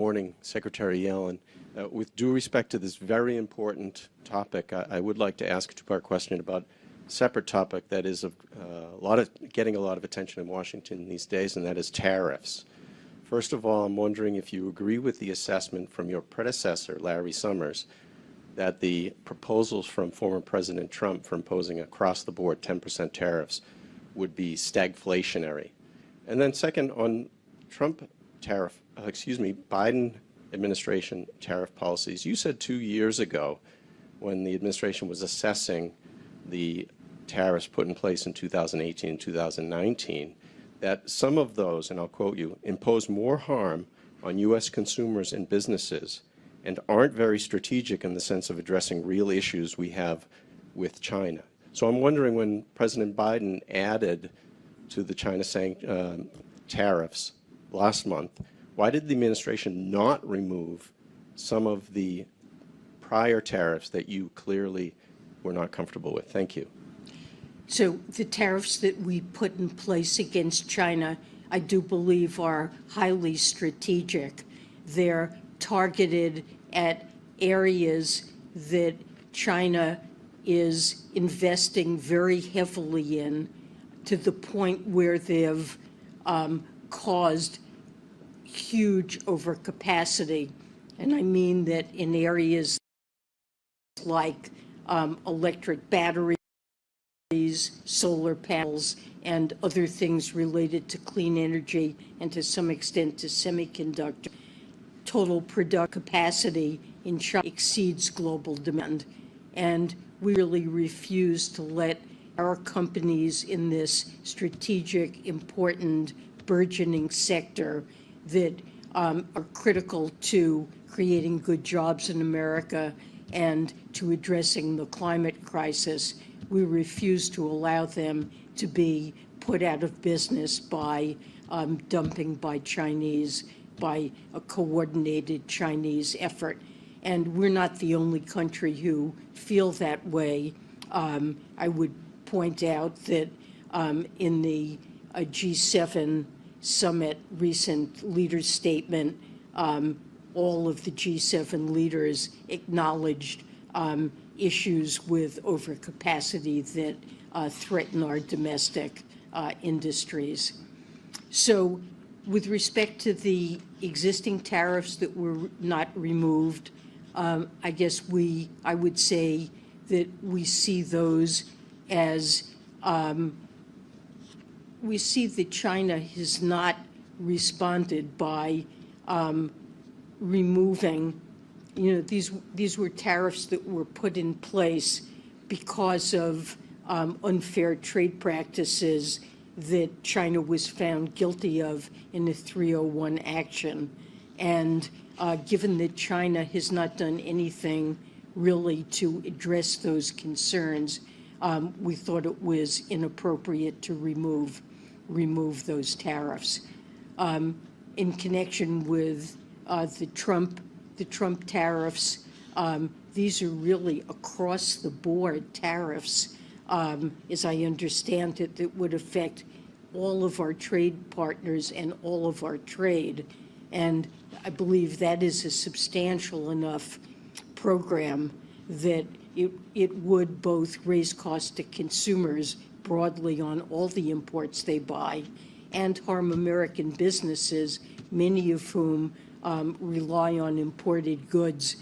Morning, Secretary Yellen. With due respect to this very important topic, I would like to ask a two-part question about a separate topic that is getting a lot of attention in Washington these days, and that is tariffs. First of all, I'm wondering if you agree with the assessment from your predecessor, Larry Summers, that the proposals from former President Trump for imposing across-the-board 10% tariffs would be stagflationary. And then second, on Biden administration tariff policies, you said 2 years ago when the administration was assessing the tariffs put in place in 2018 and 2019 that some of those, and I'll quote you, impose more harm on U.S. consumers and businesses and aren't very strategic in the sense of addressing real issues we have with China. So I'm wondering, when President Biden added to the China tariffs last month, why did the administration not remove some of the prior tariffs that you clearly were not comfortable with? Thank you. So the tariffs that we put in place against China, I do believe, are highly strategic. They're targeted at areas that China is investing very heavily in, to the point where they've caused huge overcapacity. And I mean that in areas like electric batteries, solar panels, and other things related to clean energy, and to some extent to semiconductor. Total production capacity in China exceeds global demand, and we really refuse to let our companies in this strategic, important, burgeoning sector that are critical to creating good jobs in America and to addressing the climate crisis. We refuse to allow them to be put out of business by dumping by a coordinated Chinese effort. And we're not the only country who feel that way. I would point out that in the G7 summit recent leaders' statement, all of the G7 leaders acknowledged issues with overcapacity that threaten our domestic industries. So with respect to the existing tariffs that were not removed, I guess I would say that we see those as we see that China has not responded by removing, these were tariffs that were put in place because of unfair trade practices that China was found guilty of in a 301 action. And given that China has not done anything really to address those concerns, we thought it was inappropriate to remove those tariffs. In connection with the Trump tariffs, these are really across the board tariffs, as I understand it, that would affect all of our trade partners and all of our trade. And I believe that is a substantial enough program that it would both raise costs to consumers broadly on all the imports they buy and harm American businesses, many of whom rely on imported goods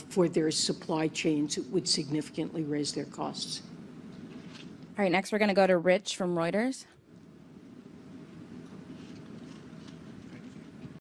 for their supply chains. It would significantly raise their costs. All right, next we're going to go to Rich from Reuters.